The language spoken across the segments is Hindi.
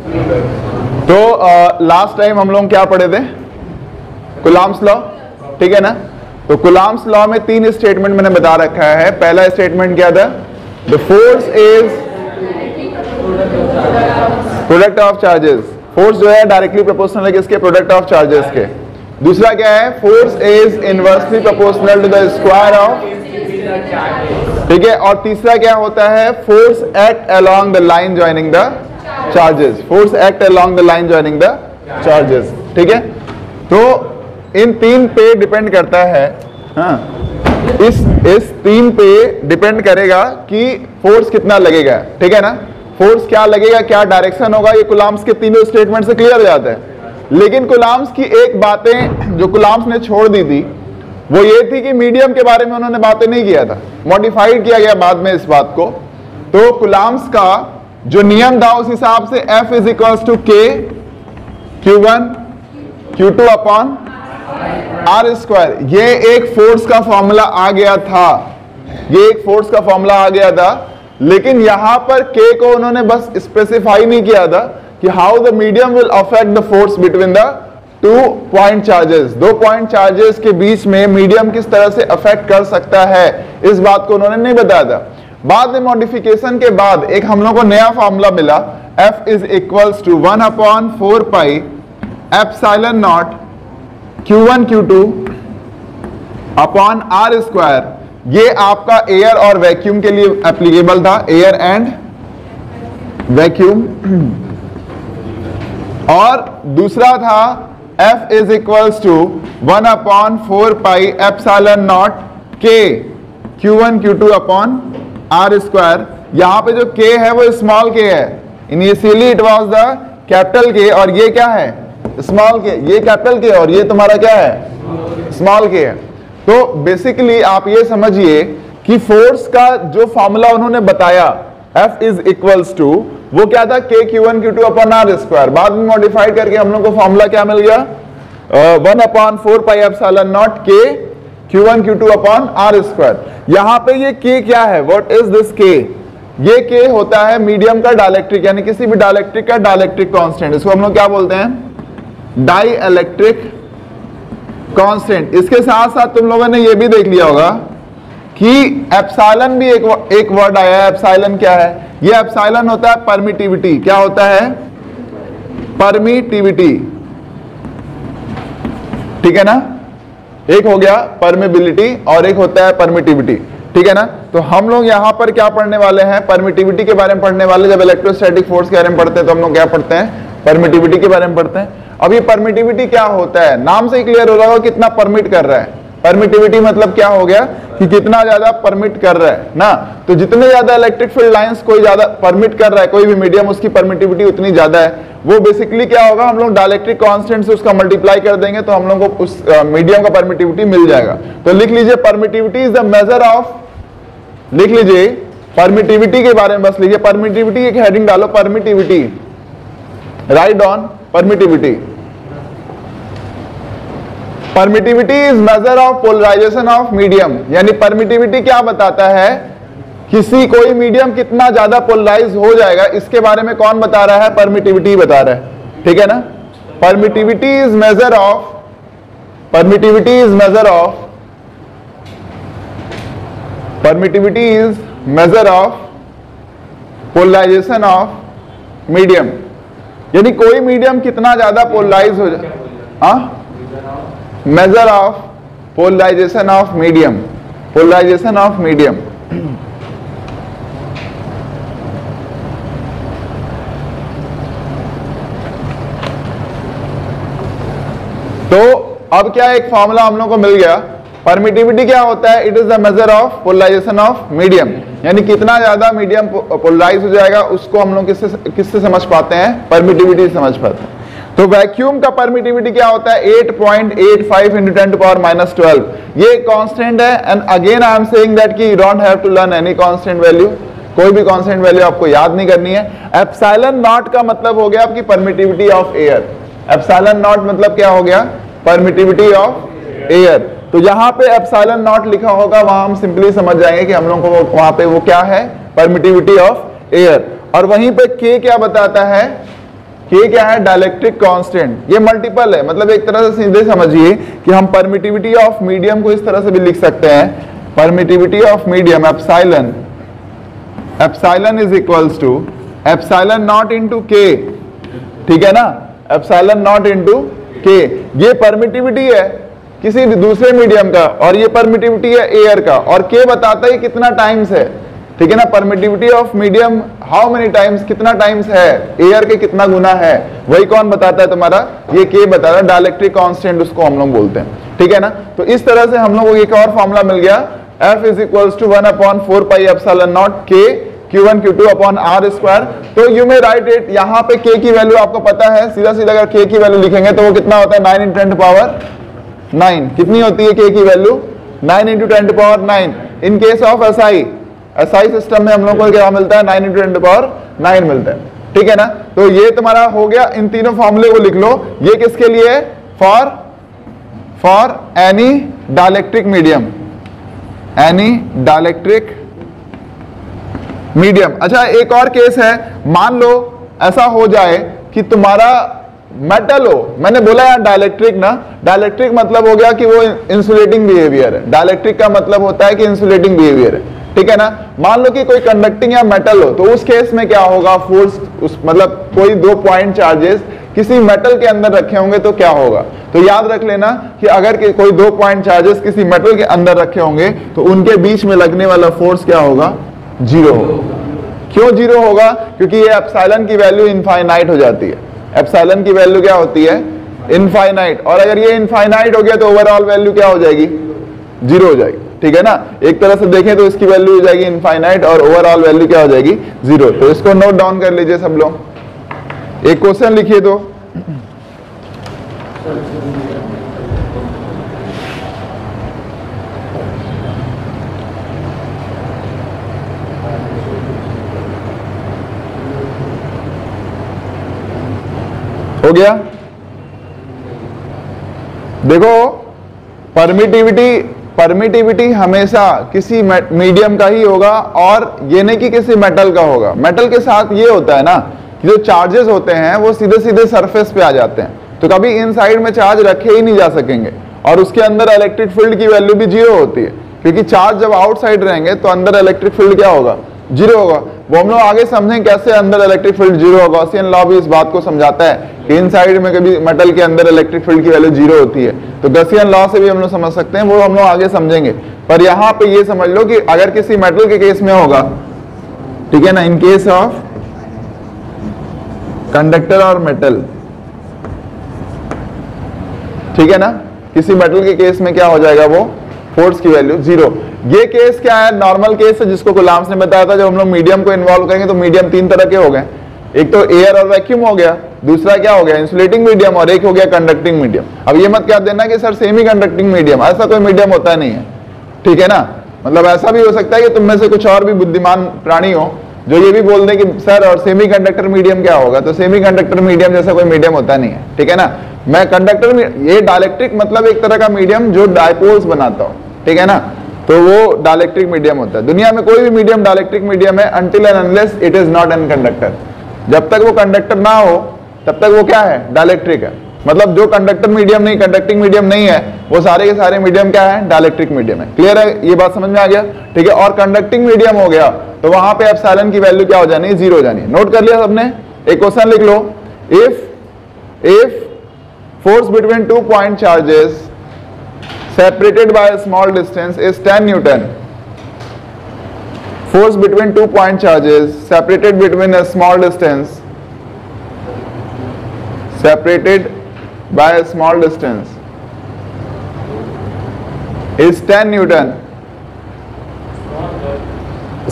तो लास्ट टाइम हम लोग क्या पढ़े थे? कूलॉम्स लॉ, ठीक है ना? तो कूलॉम्स लॉ में 3 स्टेटमेंट मैंने बता रखा है। पहला स्टेटमेंट क्या था? The force is product of charges. Force जो है डायरेक्टली प्रोपोर्शनल है किसके? प्रोडक्ट ऑफ चार्जेस के। दूसरा क्या है? Force is inversely proportional to the square of, ठीक है। और तीसरा क्या होता है? Force act along the line joining the charges. Force act along the line joining the charges, ठीक है। तो इन 3 पे डिपेंड करता है, हाँ, इस 3 पे डिपेंड करेगा कि फोर्स कितना लगेगा, ठीक है ना? फोर्स क्या लगेगा, क्या डायरेक्शन होगा, ये कूलॉम्स के तीनों स्टेटमेंट से क्लियर हो जाता है। लेकिन कूलॉम्स की एक बातें जो कूलॉम्स ने छोड़ दी थी वो ये थी कि मीडियम के बारे में उन्होंने बातें नहीं किया था, मॉडिफाइड किया गया बाद में इस बात को। तो कूलॉम्स का जो नियम था उस हिसाब से F is equals to K Q1 Q2 upon R square, ये एक फोर्स का फॉर्मूला आ गया था, ये एक फोर्स का फॉर्मूला आ गया था। लेकिन यहां पर K को उन्होंने बस स्पेसिफाई नहीं किया था कि how the medium will affect the force between the 2 point charges. 2 point charges के बीच में मीडियम किस तरह से अफेक्ट कर सकता है, इस बात को उन्होंने नहीं बताया था। बाद में मॉडिफिकेशन के बाद एक हम लोग को नया फॉर्मूला मिला, F is equals to 1 upon 4 pi epsilon naught Q1 Q2 upon R square. ये आपका एयर और वैक्यूम के लिए एप्लीकेबल था, एयर एंड वैक्यूम। और दूसरा था F is equals to 1 upon 4 pi epsilon naught K Q1 Q2 upon R square. यहां पे जो K है वो स्मॉल k है, initially it was the capital K, और ये क्या है? Small k। ये कैपिटल K और ये तुम्हारा क्या है? स्मॉल k है। तो बेसिकली आप ये समझिए कि फोर्स का जो फॉर्मूला उन्होंने बताया F इज इक्वल्स टू, वो क्या था? K Q1 Q2 upon R square. बाद में मॉडिफाइड करके हम लोग को फॉर्मूला क्या मिल गया? 1 upon 4 pi epsilon naught K Q1 Q2 upon R square. यहां पे ये K क्या है? What is this K? ये K होता है मीडियम का डाइलेक्ट्रिक, यानी किसी भी डाइलेक्ट्रिक का डाइलेक्ट्रिक कांस्टेंट। इसको हम लोग क्या बोलते हैं? Dielectric constant. इसके साथ साथ तुम लोगों ने ये भी देख लिया होगा कि एप्सिलॉन भी एक वर्ड आया है। एप्सिलॉन क्या है? ये एप्सिलॉन होता है परमिटिविटी। क्या होता है? परमिटिविटी, ठीक है ना? एक हो गया परमिबिलिटी और एक होता है परमिटिविटी, ठीक है ना? तो हम लोग यहां पर क्या पढ़ने वाले हैं? परमिटिविटी के बारे में पढ़ने वाले। जब इलेक्ट्रोस्टैटिक फोर्स के बारे में पढ़ते हैं तो हम लोग क्या पढ़ते हैं? परमिटिविटी के बारे में पढ़ते हैं। अब ये परमिटिविटी क्या होता है? नाम से ही क्लियर हो रहा होगा कितना परमिट कर रहा है। परमिटिविटी मतलब क्या हो गया कि कितना ज्यादा परमिट कर रहा है ना। तो जितने ज्यादा इलेक्ट्रिक फील्ड लाइंस कोई ज्यादा परमिट कर रहा है, कोई भी मीडियम, उसकी परमिटिविटी उतनी ज्यादा है। वो बेसिकली क्या होगा? हम लोग डाइलेक्ट्रिक कांस्टेंट से उसका मल्टीप्लाई कर देंगे तो हम लोग को उस मीडियम का परमिटिविटी मिल जाएगा। तो लिख लीजिए permittivity is the measure of, लिख लीजिए परमिटिविटी के बारे में बस लिखिए। परमिटिविटी एक हेडिंग डालो, permittivity, write down permittivity. Permittivity is measure of polarization of medium, यानी परमिटिविटी क्या बताता है? किसी कोई मीडियम कितना ज्यादा पोलराइज हो जाएगा, इसके बारे में कौन बता रहा है? परमिटिविटी बता रहा है, ठीक है ना? Permittivity is measure of, permittivity is measure of, permittivity is measure of polarization of medium, यानी कोई मीडियम कितना ज्यादा पोलराइज हो जाए। हाँ, measure of polarization of medium, polarization of medium. तो अब क्या एक फॉर्मूला हम लोग को मिल गया। परमिटिविटी क्या होता है? It is the measure of polarization of medium, यानी कितना ज्यादा मीडियम पोलराइज हो जाएगा उसको हम लोग किससे समझ पाते हैं? परमिटिविटी समझ पाते हैं। तो वैक्यूम का परमिटिविटी क्या होता है? 8.85 into 10 to power minus 12। ये कांस्टेंट है। And again I am saying that कि you don't have to learn any constant value, कोई भी कांस्टेंट वैल्यू आपको याद नहीं करनी है। एप्सिलॉन नॉट का मतलब हो गया आपकी permittivity of air. Epsilon not मतलब क्या हो गया? Permittivity of air. तो जहां पे एप्सिलॉन नॉट लिखा होगा वहां हम सिंपली समझ जाएंगे कि हम लोग को वहां पे वो क्या है? Permittivity of air. और वहीं पे K क्या बताता है? K क्या है? Dielectric constant. ये मल्टीपल है, मतलब एक तरह से सीधे समझिए कि हम परमिटिविटी ऑफ मीडियम को इस तरह से भी लिख सकते हैं, permittivity of medium epsilon, epsilon is equals to epsilon naught into K, ठीक है ना, एप्सिलॉन नॉट इनटू K। ये परमिटिविटी है किसी भी दूसरे मीडियम का और ये परमिटिविटी है एयर का, और K बताता है कितना टाइम्स है, ठीक है ना, permittivity of medium how many times, कितना टाइम्स है, एयर के कितना गुना है, वही कौन बताता है? तुम्हारा ये K बताता है, डाइलेक्ट्रिक कांस्टेंट उसको हम लोग बोलते हैं, ठीक है ना। तो इस तरह से हम लोग को एक और फॉर्मूला मिल गया, F is equals to 1/4 pi epsilon naught K Q1 Q2 upon R square. तो यू मे राइट इट, यहाँ पे K की वैल्यू आपको पता है, सीधा सीधा अगर K की वैल्यू लिखेंगे तो वो कितना होता है? 9 × 10⁻9। कितनी होती है K की value? 9 × 10⁻9। In case of SI system में हम लोग को क्या मिलता है? 9 × 10⁻9 मिलता है, ठीक है ना। तो ये तुम्हारा हो गया, इन तीनों फॉर्मूले को लिख लो। ये किसके लिए? For any dielectric medium, any dielectric medium. अच्छा, एक और केस है, मान लो ऐसा हो जाए कि तुम्हारा मेटल हो, मैंने बोला यार डाइलेक्ट्रिक ना, डाइलेक्ट्रिक मतलब हो गया कि वो इंसुलेटिंग बिहेवियर है, डाइलेक्ट्रिक का मतलब होता है कि इंसुलेटिंग बिहेवियर है, ठीक है ना। मान लो कि कोई कंडक्टिंग या मेटल हो, तो उस केस में क्या होगा? फोर्स मतलब कोई 2 पॉइंट चार्जेस किसी मेटल के अंदर रखे होंगे तो क्या होगा? तो याद रख लेना कि अगर कोई 2 पॉइंट चार्जेस किसी मेटल के अंदर रखे होंगे तो उनके बीच में लगने वाला फोर्स क्या होगा? 0 होगा। क्यों 0 होगा? क्योंकि ये एप्सिलॉन की वैल्यू इनफाइनाइट हो जाती है। एप्सिलॉन की वैल्यू क्या होती है? इनफाइनाइट। और अगर ये इनफाइनाइट हो गया तो ओवरऑल वैल्यू क्या हो जाएगी? 0 हो जाएगी, ठीक है ना। एक तरह से देखें तो इसकी वैल्यू हो जाएगी इनफाइनाइट और ओवरऑल वैल्यू क्या हो जाएगी? 0। तो इसको नोट डाउन कर लीजिए सब लोग। एक क्वेश्चन लिखिए तो, हो गया। देखो परमिटिविटी हमेशा किसी मीडियम का ही होगा, और ये नहीं कि किसी मेटल का होगा। मेटल के साथ ये होता है ना कि जो चार्जेस होते हैं वो सीधे सीधे सरफेस पे आ जाते हैं, तो कभी इनसाइड में चार्ज रखे ही नहीं जा सकेंगे, और उसके अंदर इलेक्ट्रिक फील्ड की वैल्यू भी 0 होती है, क्योंकि चार्ज जब आउटसाइड रहेंगे तो अंदर इलेक्ट्रिक फील्ड क्या होगा? 0 होगा। वो हम लोग आगे समझें कैसे अंदर इलेक्ट्रिक फील्ड 0 होगा। गॉसियन लॉ भी इस बात को समझाता है कि इनसाइड में कभी मेटल के अंदर इलेक्ट्रिक फील्ड की वैल्यू 0 होती है, तो गॉसियन लॉ से भी हम लोग समझ सकते हैं, वो हम लोग आगे समझेंगे। पर यहाँ पे ये समझ लो कि अगर किसी मेटल के केस में होगा, ठीक है ना, इन केस ऑफ कंडक्टर और मेटल, ठीक है ना, किसी मेटल के केस में क्या हो जाएगा? वो फोर्स की वैल्यू 0। ये केस क्या है? नॉर्मल केस है जिसको गुलाम्स ने बताया था। जब हम लोग मीडियम को इन्वॉल्व करेंगे तो मीडियम 3 तरह के हो गए, एक तो एयर और वैक्यूम हो गया, दूसरा क्या हो गया? इंसुलेटिंग मीडियम, और एक हो गया कंडक्टिंग मीडियम। अब ये मत क्या देना कि सर सेमी कंडक्टिंग मीडियम, ऐसा कोई मीडियम होता नहीं है, ठीक है ना। मतलब ऐसा भी हो सकता है कि तुम में से कुछ और भी बुद्धिमान प्राणी हो जो ये भी बोल दे कि सर और सेमी कंडक्टर मीडियम क्या होगा, तो सेमी कंडक्टर मीडियम जैसा कोई मीडियम होता नहीं है, ठीक है ना। मैं कंडक्टर में, ये डाइलेक्ट्रिक मतलब एक तरह का मीडियम जो डायपोल्स बनाता हो, ठीक है ना, तो वो डाइलेक्ट्रिक मीडियम होता है। दुनिया में कोई भी मीडियम डाइलेक्ट्रिक मीडियम है until and unless it is not an conductor. जब तक वो कंडक्टर ना हो तब तक वो क्या है? डाइलेक्ट्रिक है। मतलब जो कंडक्टर मीडियम नहीं, कंडक्टिंग मीडियम नहीं है, वो सारे के सारे मीडियम क्या है? डाइलेक्ट्रिक मीडियम है। क्लियर है? ये बात समझ में आ गया, ठीक है। और कंडक्टिंग मीडियम हो गया तो वहां पे एप्सिलॉन की वैल्यू क्या हो जानी है? 0 हो जानी है। नोट कर लिया सबने? एक क्वेश्चन लिख लो, if force between 2 point charges separated by a small distance is 10 Newton. Force between 2 point charges separated between a small distance, separated by a small distance is 10 Newton.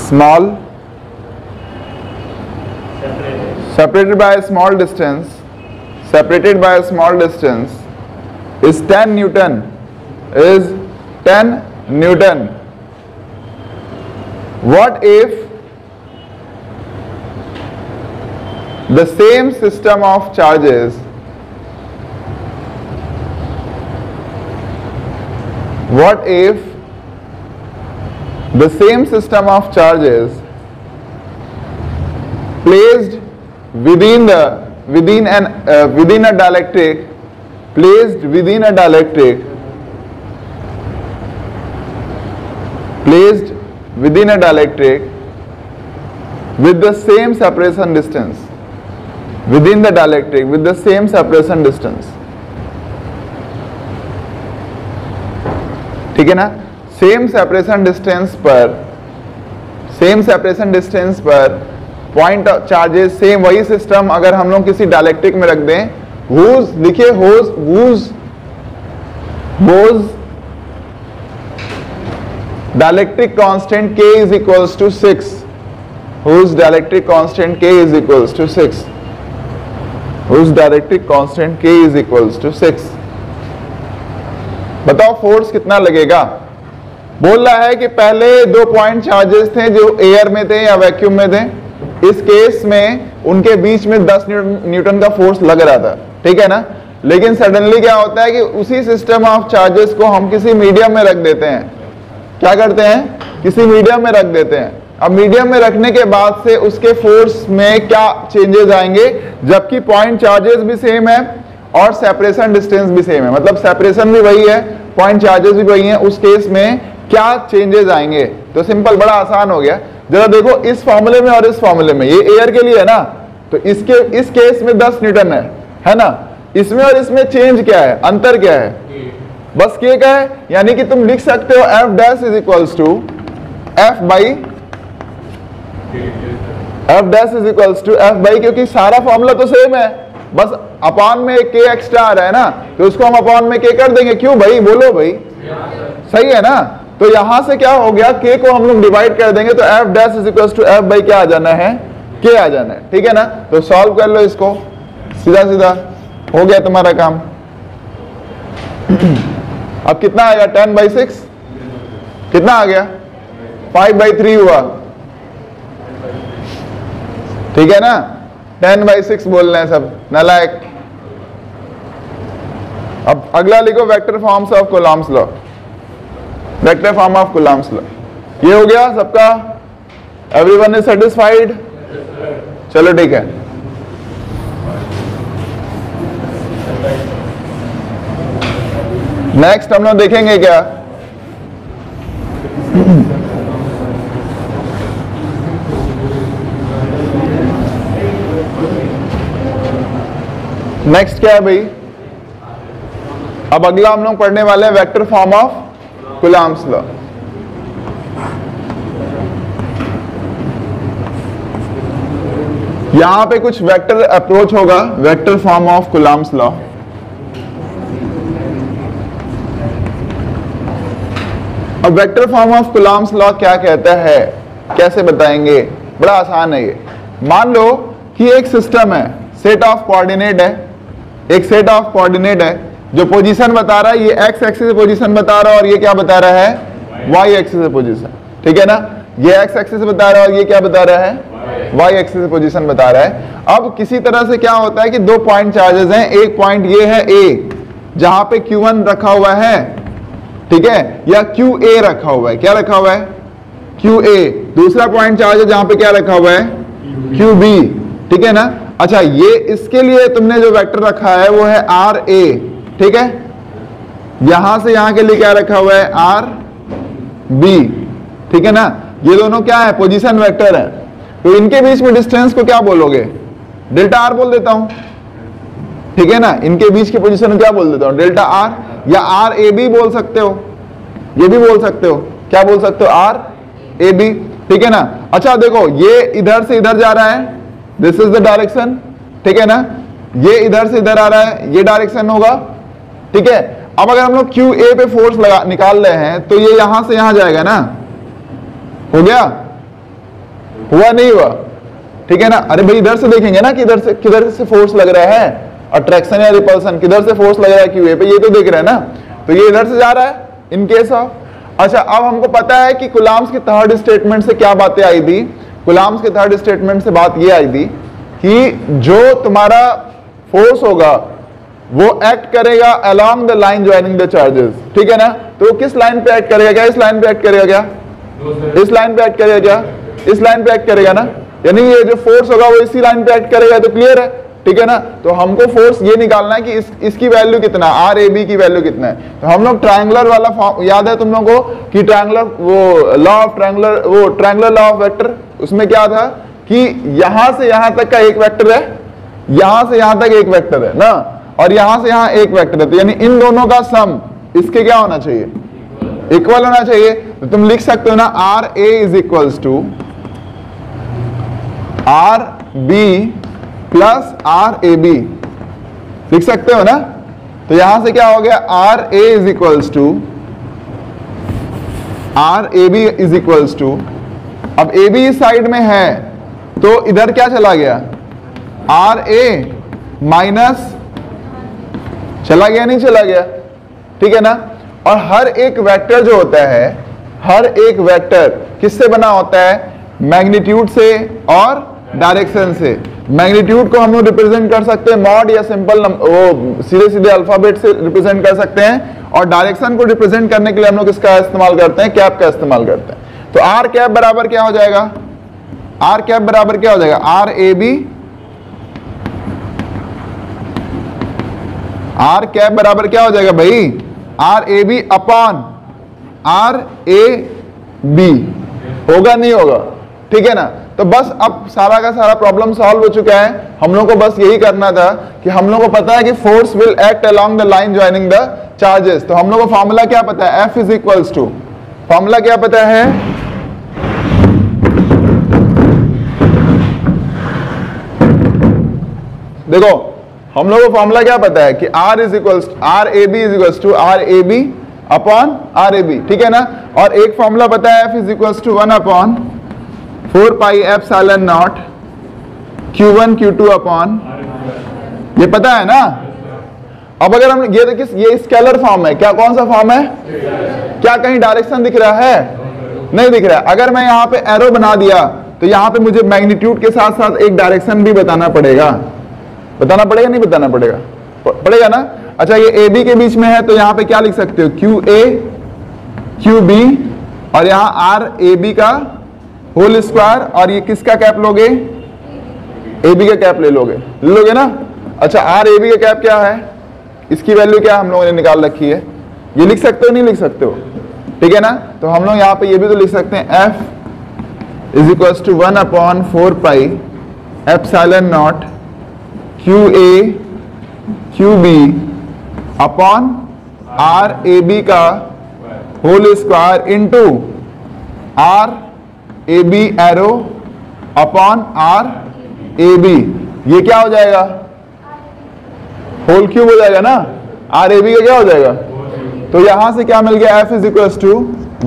Small, separated by a small distance, separated by a small distance is 10 Newton, is 10 Newton. What if the same system of charges, what if the same system of charges placed within the within a dielectric, placed within a dielectric, placed within a dielectric with the same separation distance, within the dielectric with the same separation distance, ठीक है ना, सेम सेपरेशन डिस्टेंस पर पॉइंट चार्जेस सेम, वही सिस्टम अगर हम लोग किसी डायलेक्ट्रिक में रख दें, whose लिखिए whose dielectric constant K is equals to 6, whose dielectric constant K is equals to 6, whose dielectric constant K is equals to 6। बताओ फोर्स कितना लगेगा। बोल रहा है कि पहले 2 पॉइंट चार्जेस थे जो एयर में थे या वैक्यूम में थे, इस केस में उनके बीच में 10 न्यूटन का फोर्स लग रहा था, ठीक है ना। लेकिन सडनली क्या होता है कि उसी सिस्टम ऑफ चार्जेस को हम किसी मीडियम में रख देते हैं, क्या करते हैं, किसी मीडियम में रख देते हैं। अब मीडियम में रखने के बाद से उसके फोर्स में क्या चेंजेस आएंगे, जबकि पॉइंट चार्जेस भी सेम है और सेपरेशन डिस्टेंस भी सेम है, मतलब सेपरेशन भी वही है, पॉइंट चार्जेस भी वही है, उस केस में क्या चेंजेस आएंगे। तो सिंपल, बड़ा आसान हो गया। जरा देखो इस फॉर्मूले में और इस फॉर्मूले में, ये एयर के लिए है ना, तो इस केस में 10 न्यूटन है ना, इसमें और इसमें चेंज क्या है, अंतर क्या है, बस K का है। यानी कि तुम लिख सकते हो F dash is equals to F by F by, क्योंकि सारा फॉर्मूला तो सेम है, बस अपॉन में एक K एक्स्ट्रा आ रहा है ना, तो उसको हम अपॉन में K कर देंगे। क्यों भाई, बोलो भाई, सही है ना। तो यहां से क्या हो गया, K को हम लोग डिवाइड कर देंगे तो F dash is equals to F by क्या आ जाना है, K आ जाना है, ठीक है ना। तो सॉल्व कर लो इसको, सीधा सीधा हो गया तुम्हारा काम। अब कितना आएगा, 10/6 कितना आ गया, 5/3 हुआ, ठीक है ना। 10/6 बोल रहे हैं सब नालायक। अब अगला लिखो vector forms of Coulomb's law, vector form of Coulomb's law. ये हो गया सबका, एवरीवन इज सेटिस्फाइड, चलो ठीक है। नेक्स्ट हम लोग देखेंगे क्या, नेक्स्ट क्या है भाई, अब अगला हम लोग पढ़ने वाले हैं vector form of Coulomb's law. यहां पे कुछ वेक्टर अप्रोच होगा, vector form of Coulomb's law. अब vector form of Coulomb's law क्या कहता है, कैसे बताएंगे, बड़ा आसान है ये। मान लो कि एक सिस्टम है, सेट ऑफ कोऑर्डिनेट है, एक सेट ऑफ कोऑर्डिनेट है, जो पोजीशन बता रहा है, ये एक्स एक्सिस से पोजीशन बता रहा है और ये क्या बता रहा है, वाई एक्सिस से पोजीशन, ठीक है ना। ये एक्स एक्सिस से बता रहा है और ये क्या बता रहा है, वाई एक्सिस से पोजीशन बता रहा है। अब किसी तरह से क्या होता है कि 2 पॉइंट चार्जेस हैं, एक पॉइंट ये है ए, जहां पे Q1 रखा हुआ है, ठीक है, या QA रखा हुआ है, क्या रखा हुआ है, QA। दूसरा पॉइंट चार्ज है जहां पे क्या रखा हुआ है, QB, ठीक है ना। अच्छा, ये इसके लिए तुमने जो वेक्टर रखा है वो है RA, ठीक है। यहां से यहां के लिए क्या रखा हुआ है, RB, ठीक है ना। ये दोनों क्या है, पोजीशन वेक्टर है। तो इनके बीच में डिस्टेंस को क्या बोलोगे, डेल्टा R बोल देता हूं, ठीक है ना। इनके बीच की पोजीशन को क्या बोल देता हूं, डेल्टा R, या RAB बोल सकते हो, ये भी बोल सकते हो, क्या बोल सकते हो, RAB, ठीक है ना। अच्छा देखो, ये इधर से इधर जा रहा है, दिस इज द डायरेक्शन, ठीक है ना। ये इधर से इधर आ रहा है, ये डायरेक्शन होगा, ठीक है। अब अगर हम लोग QA पे फोर्स निकाल रहे हैं तो ये यहां से यहां जाएगा ना, हो गया, हुआ नहीं हुआ, ठीक है ना। अरे भाई इधर से देखेंगे ना कि इधर से किधर से फोर्स लग रहा है, अट्रैक्शन या रिपल्सन, किधर से फोर्स लग रहा है QA पे, ये तो देख रहे हैं ना। तो ये इधर से जा रहा है इन केस ऑफ। अच्छा, अब हमको पता है कि कूलॉम्स के थर्ड स्टेटमेंट से क्या बातें आई थी, कूलॉम्स के थर्ड स्टेटमेंट से बात ये आई थी कि जो तुम्हारा फोर्स होगा वो एक्ट करेगा along the line joining the charges, ठीक है ना। तो किस लाइन पे एक्ट करेगा, क्या इस लाइन पे एक्ट करेगा, क्या इस लाइन पे एक्ट करेगा, क्या इस लाइन पे एक्ट करेगा ना। यानी ये जो फोर्स होगा वो इसी लाइन पे एक्ट करेगा, तो क्लियर है। ठीक है ना। तो हमको फोर्स ये निकालना है कि इसकी वैल्यू कितना, आर ए बी की वैल्यू कितना है। तो हम लोग ट्रायंगुलर वाला फॉर्म याद है तुम लोगों को कि ट्रायंगुलर वो लॉ ऑफ ट्रायंगुलर, वो ट्रायंगुलर लॉ ऑफ वेक्टर, उसमें क्या था कि यहां से यहां तक का एक वेक्टर है, यहां से यहां तक एक वेक्टर है ना, और यहां से यहां एक वेक्टर है, तो यानी इन दोनों का सम इसके क्या होना चाहिए, इक्वल होना चाहिए। तो तुम लिख सकते हो ना R A is equals to R B plus R A B, लिख सकते हो ना। तो यहां से क्या हो गया, R A is equals to R A B is equals to, अब ए बी इस साइड में है तो इधर क्या चला गया, आर ए माइनस चला गया, नहीं चला गया, ठीक है ना। और हर एक वेक्टर जो होता है, हर एक वेक्टर किससे बना होता है, मैग्नीट्यूड से और डायरेक्शन से। मैग्नीट्यूड को हम लोग रिप्रेजेंट कर सकते हैं मॉड या सिंपल वो सीधे सीधे अल्फाबेट से रिप्रेजेंट कर सकते हैं, और डायरेक्शन को रिप्रेजेंट करने के लिए हम लोग किसका इस्तेमाल करते हैं, कैप का इस्तेमाल करते हैं। तो आर कैप बराबर क्या हो जाएगा, आर कैप बराबर क्या हो जाएगा, R A B, R cap बराबर क्या हो जाएगा भाई, R A B upon R A B, होगा नहीं होगा, ठीक है ना। तो बस अब सारा का सारा प्रॉब्लम सॉल्व हो चुका है। हम लोग को बस यही करना था कि हम लोग को पता है कि force will act along the line joining the charges. तो हम लोग को फॉर्मूला क्या पता है, F is equals to, formula क्या पता है, देखो हम लोग को फॉर्मूला क्या पता है कि R is equals R A B is equals to R A B upon R A B, ठीक है ना। और एक फॉर्मूला पता है F is equals to 1 upon 4 pi epsilon naught Q1 Q2 upon, ये पता है ना। अब अगर हम ये देखिए, ये स्केलर फॉर्म है, क्या कौन सा फॉर्म है, क्या कहीं डायरेक्शन दिख रहा है, नहीं दिख रहा है। अगर मैं यहाँ पे एरो बना दिया तो यहाँ पे मुझे मैग्नीट्यूड के साथ साथ एक डायरेक्शन भी बताना पड़ेगा, बताना पड़ेगा नहीं बताना पड़ेगा, पड़ेगा ना। अच्छा ये ए बी के बीच में है तो यहाँ पे क्या लिख सकते हो, क्यू ए क्यू बी, और यहाँ आर ए बी का होल स्क्वायर, और ये किसका कैप लोगे, ए बी का कैप ले लोगे ना। अच्छा आर ए बी का कैप क्या है, इसकी वैल्यू क्या हम लोगों ने निकाल रखी है, ये लिख सकते हो नहीं लिख सकते हो, ठीक है ना। तो हम लोग यहाँ पे ये भी तो लिख सकते हैं F is equals to 1 upon 4 pi epsilon naught Q A Q B upon R A B का whole square into R A B arrow upon R A B, ये क्या हो जाएगा, होल क्यूब हो जाएगा ना, आर ए बी का क्या हो जाएगा। तो यहां से क्या मिल गया, F is equals to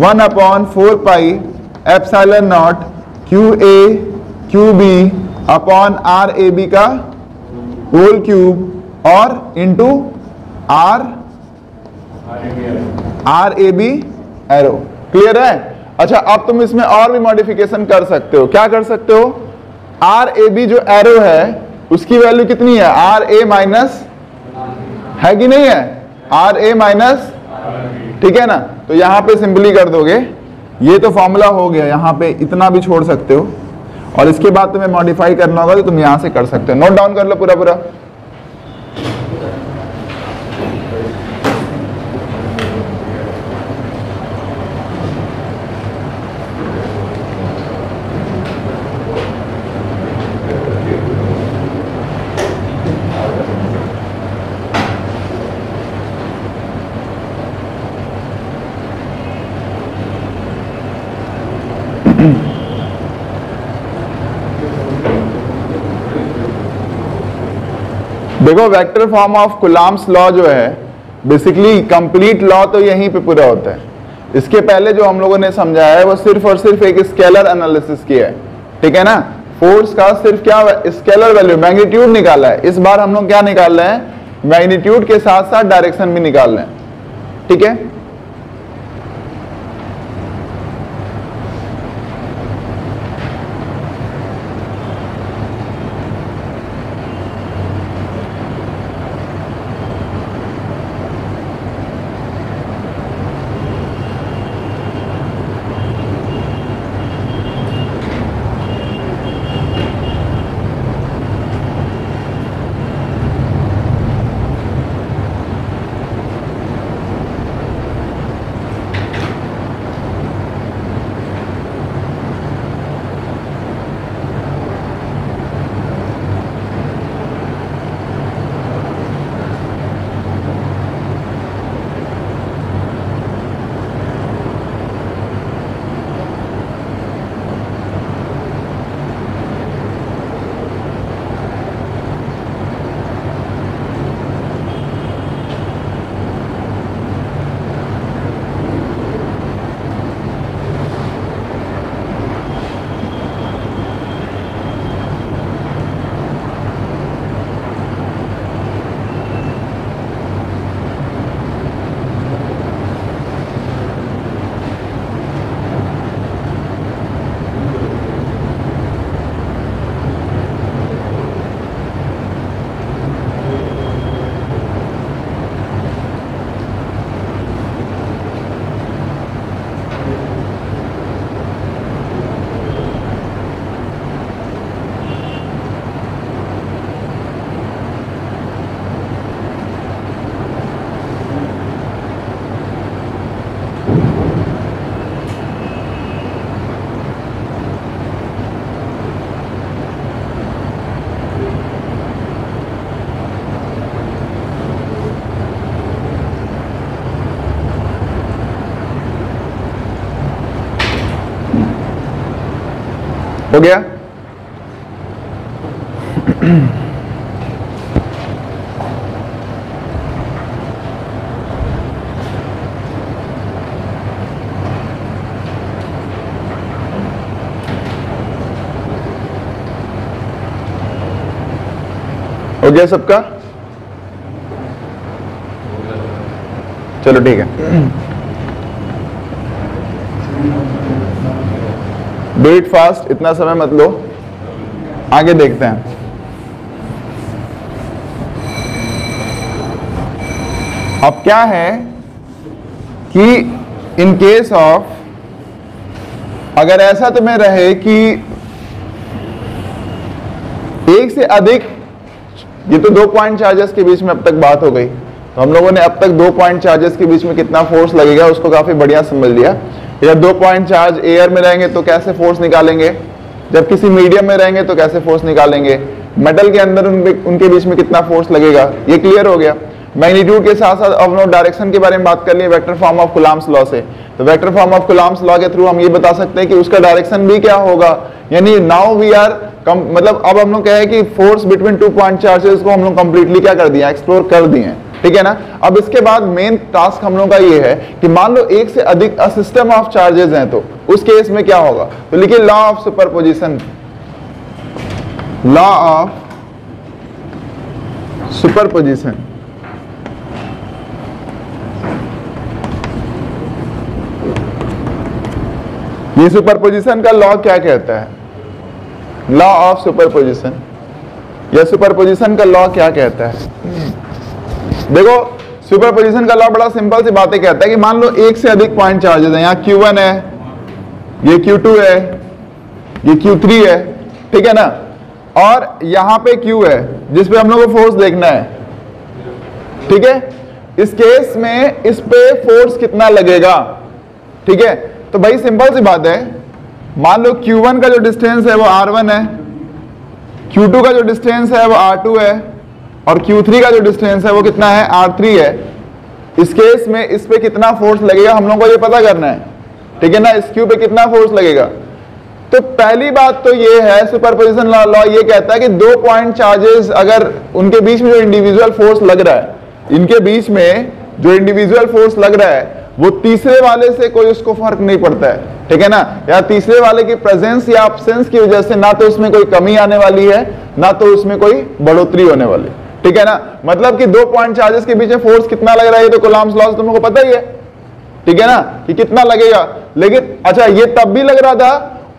1 upon 4 pi epsilon naught Q A Q B upon R A B का होल क्यूब और into R A B arrow, clear है। अच्छा अब तुम इसमें और भी मॉडिफिकेशन कर सकते हो, क्या कर सकते हो, आर ए बी जो एरो है उसकी वैल्यू कितनी है, आर ए माइनस है कि नहीं है, आर ए माइनस, ठीक है ना। तो यहां पे सिंपली कर दोगे, ये तो फॉर्मूला हो गया, यहां पे इतना भी छोड़ सकते हो, और इसके बाद तुम्हें मॉडिफाई करना होगा तो तुम यहां से कर सकते हो, नोट डाउन कर लो पूरा पूरा। देखो vector form of Coulomb's law जो है बेसिकली कंप्लीट लॉ तो यहीं पे पूरा होता है। इसके पहले जो हम लोगों ने समझाया है वो सिर्फ और सिर्फ एक स्केलर एनालिसिस किया है, ठीक है ना। फोर्स का सिर्फ क्या स्केलर वैल्यू मैग्नीट्यूड निकाला है, इस बार हम लोग क्या निकाल रहे हैं, मैग्नीट्यूड के साथ साथ डायरेक्शन भी निकाल रहे हैं, ठीक है। हो गया? हो गया सबका? चलो ठीक है, डू इट फास्ट, इतना समय मत लो, आगे देखते हैं। अब क्या है कि इन केस ऑफ, अगर ऐसा तुम्हें रहे कि एक से अधिक, ये तो 2 पॉइंट चार्जेस के बीच में अब तक बात हो गई, तो हम लोगों ने अब तक 2 पॉइंट चार्जेस के बीच में कितना फोर्स लगेगा उसको काफी बढ़िया समझ लिया। अगर 2 पॉइंट चार्ज एयर में रहेंगे तो कैसे फोर्स निकालेंगे, जब किसी मीडियम में रहेंगे तो कैसे फोर्स निकालेंगे, मेटल के अंदर उनके बीच में कितना फोर्स लगेगा, ये क्लियर हो गया। मैग्नीट्यूड के साथ साथ अब हम डायरेक्शन के बारे में बात कर लिए vector form of Coulomb's law से। तो vector form of Coulomb's law के थ्रू हम ये बता सकते हैं कि उसका डायरेक्शन भी क्या होगा, यानी नाउ वी आर मतलब अब हम लोग कहे कि फोर्स बिटवीन 2 पॉइंट चार्जेस को हम लोग कंप्लीटली क्या कर दिया, एक्सप्लोर कर दिए, ठीक है ना। अब इसके बाद मेन टास्क हम लोग का ये है कि मान लो एक से अधिक सिस्टम ऑफ चार्जेस हैं, तो उस केस में क्या होगा, तो लिखिए law of superposition, law of superposition. ये सुपरपोजिशन का लॉ क्या कहता है, लॉ ऑफ सुपरपोजिशन, या सुपरपोजिशन का लॉ क्या कहता है। देखो सुपरपोजिशन का लॉ बड़ा सिंपल सी बातें कहता है कि मान लो एक से अधिक पॉइंट चार्जेस हैं, यहाँ Q1 है, ये Q2 है, ये Q3 है, ठीक है ना, और यहाँ पे Q है जिसपे हम लोग को फोर्स देखना है, ठीक है। इस केस में इस पे फोर्स कितना लगेगा, ठीक है। तो भाई सिंपल सी बात है, मान लो Q1 का जो डिस्टेंस है वो R1 है, Q2 का जो डिस्टेंस है वो R2 है, और Q3 का जो डिस्टेंस है वो कितना है, R3 है। इस केस में इस पे कितना फोर्स लगेगा हम लोगों को ये पता करना है, ठीक है ना, इस Q पे कितना फोर्स लगेगा। तो पहली बात तो ये है, सुपरपोजिशन लॉ ये कहता है कि 2 पॉइंट चार्जेस अगर उनके बीच में जो इंडिविजुअल फोर्स लग रहा है, इनके बीच में जो इंडिविजुअल फोर्स लग रहा है वो तीसरे वाले से कोई उसको फर्क नहीं पड़ता है, ठीक है ना, या तीसरे वाले की प्रेजेंस या एब्सेंस की वजह से ना तो उसमें कोई कमी आने वाली है ना तो उसमें कोई बढ़ोतरी होने वाली, ठीक है ना। मतलब कि 2 पॉइंट चार्जेस के बीच में फोर्स कितना लग रहा है, तो कूलम्ब्स लॉ तुम लोगों को पता ही है, ठीक है ना, कि कितना लगेगा। लेकिन अच्छा ये तब भी लग रहा था,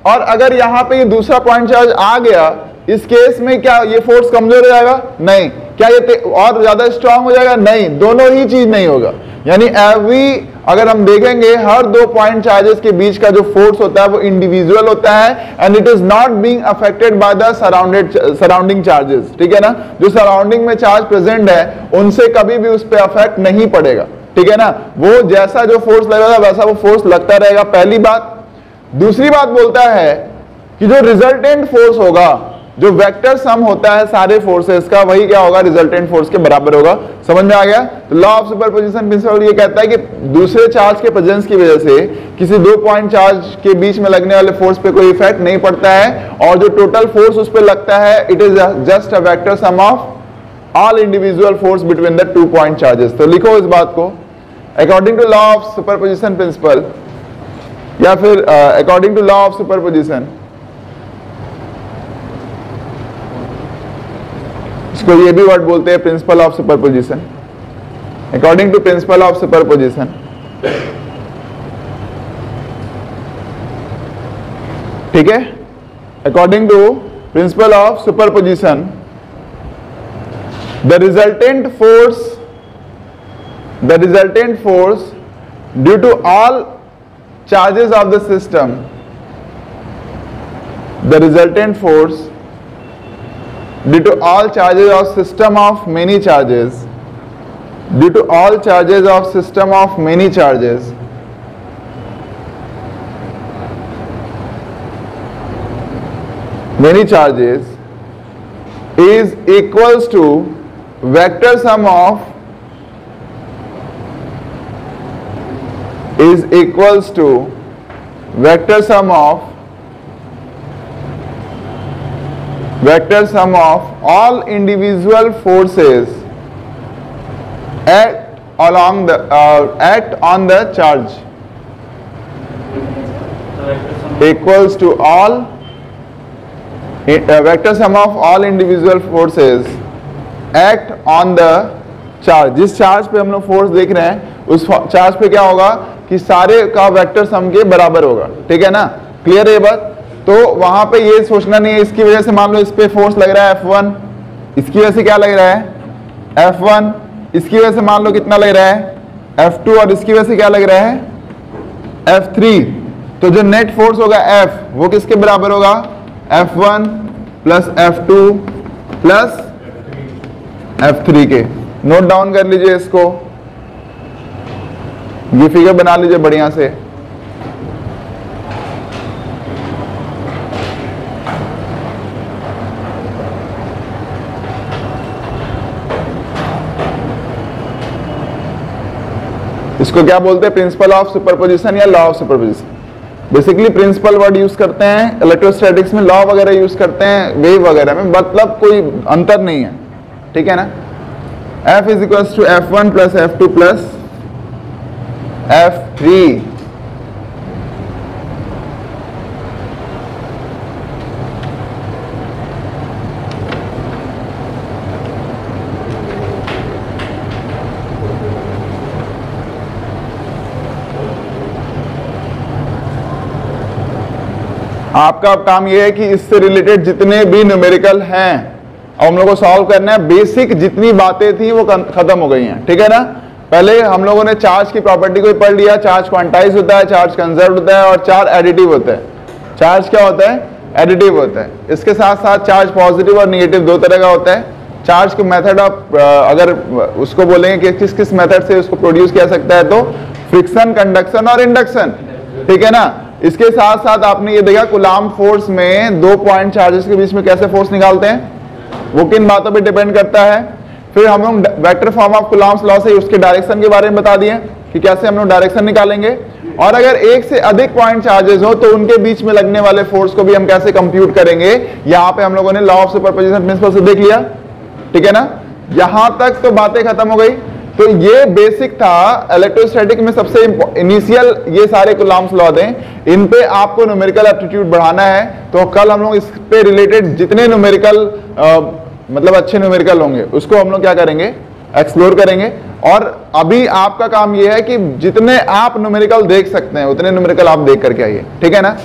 और अगर यहाँ पे ये दूसरा पॉइंट चार्ज आ गया, इस केस में क्या ये फोर्स कमजोर हो जाएगा, नहीं। क्या ये और ज्यादा स्ट्रांग हो जाएगा, नहीं, दोनों ही चीज नहीं होगा। यानी एवरी, अगर हम देखेंगे हर 2 पॉइंट चार्जेस के बीच का जो फोर्स होता है वो इंडिविजुअल होता है, and it is not being affected by the surrounding charges, ठीक है ना। जो सराउंडिंग में चार्ज प्रेजेंट है उनसे कभी भी उस पर अफेक्ट नहीं पड़ेगा, ठीक है ना। वो जैसा जो फोर्स लगेगा वैसा वो फोर्स लगता रहेगा, पहली बात। दूसरी बात बोलता है कि जो रिजल्टेंट फोर्स होगा, जो वेक्टर सम होता है सारे फोर्सेस का, वही क्या होगा, रिजल्टेंट फोर्स के बराबर होगा। समझ में आ गया। तो लॉ ऑफ सुपरपोजिशन प्रिंसिपल ये कहता है कि दूसरे चार्ज के प्रेजेंस की वजह से किसी 2 पॉइंट चार्ज के बीच में लगने वाले फोर्स पे कोई इफेक्ट नहीं पड़ता है, और जो टोटल फोर्स उस पे लगता है it is just a vector sum of all individual force between the 2 point charges. तो लिखो इस बात को, according to law of superposition principle, या फिर according to law of superposition, इसको ये भी वर्ड बोलते हैं principle of superposition. According to principle of superposition, ठीक है, according to principle of superposition, the resultant force due to all charges of the system, the resultant force due to all charges of system of many charges, due to all charges of system of many charges, many charges is equals to vector sum of, is equals to vector sum of vector sum of all individual forces act on the charge equals to all vector sum of all individual forces act on the charge। जिस चार्ज पे हम लोग फोर्स देख रहे हैं उस चार्ज पे क्या होगा कि सारे का वेक्टर सम के बराबर होगा। ठीक है ना, क्लियर है ये बात। तो वहां पे ये सोचना नहीं है इसकी वजह से मान लो इस पे फोर्स लग रहा है F1, इसकी वजह से क्या लग रहा है F1, इसकी वजह से मान लो कितना लग रहा है F2 और इसकी वजह से क्या लग रहा है F3। तो जो नेट फोर्स होगा F वो किसके बराबर होगा F1 plus F2 plus F3 के। नोट डाउन कर लीजिए इसको, ये फिगर बना लीजिए बढ़िया से। इसको क्या बोलते हैं, प्रिंसिपल ऑफ सुपरपोजिशन या law of superposition. Basically principle word use करते हैं इलेक्ट्रोस्टैटिक्स में, लॉ वगैरह यूज करते हैं वेव वगैरह में, मतलब कोई अंतर नहीं है। ठीक है ना। F is equals to F1 plus F2 plus F3। आपका काम यह है कि इससे रिलेटेड जितने भी न्यूमेरिकल हैं और हम लोगों को सॉल्व करना है। बेसिक जितनी बातें थी वो खत्म हो गई हैं। ठीक है ना। पहले हम लोगों ने चार्ज की प्रॉपर्टी को पढ़ लिया, चार्ज क्वांटाइज होता है, चार्ज कंजर्व होता है और चार्ज एडिटिव होता है। चार्ज क्या होता है, एडिटिव होता है। इसके साथ साथ चार्ज पॉजिटिव और निगेटिव दो तरह का होता है। चार्ज के मेथड ऑफ अगर उसको बोलेंगे कि किस किस मेथड से उसको प्रोड्यूस किया सकता है, तो फ्रिक्शन, कंडक्शन और इंडक्शन। ठीक है ना। इसके साथ साथ आपने ये देखा कूलाम्ब फोर्स में दो पॉइंट चार्जेस के बीच में कैसे फोर्स निकालते हैं, वो किन बातों पे डिपेंड करता है। फिर हम लोग वेक्टर फॉर्म ऑफ कूलाम्ब्स लॉ से उसके डायरेक्शन के बारे में बता दिए कि कैसे हम लोग डायरेक्शन निकालेंगे। और अगर एक से अधिक पॉइंट चार्जेस हो तो उनके बीच में लगने वाले फोर्स को भी हम कैसे कंप्यूट करेंगे, यहां पे हम लोगों ने लॉ ऑफ सुपरपोजिशन प्रिंसिपल से देख लिया। ठीक है ना। यहां तक तो बातें खत्म हो गई। तो ये बेसिक था इलेक्ट्रोस्टैटिक में सबसे इनिशियल, ये सारे कूलाम्ब्स लॉ दें, इन पे आपको न्यूमेरिकल एप्टीट्यूड बढ़ाना है। तो कल हम लोग इस पे रिलेटेड जितने न्यूमेरिकल मतलब अच्छे न्यूमेरिकल होंगे उसको हम लोग क्या करेंगे, एक्सप्लोर करेंगे। और अभी आपका काम ये है कि जितने आप न्यूमेरिकल देख सकते हैं उतने न्यूमेरिकल आप देख करके आइए। ठीक है ना।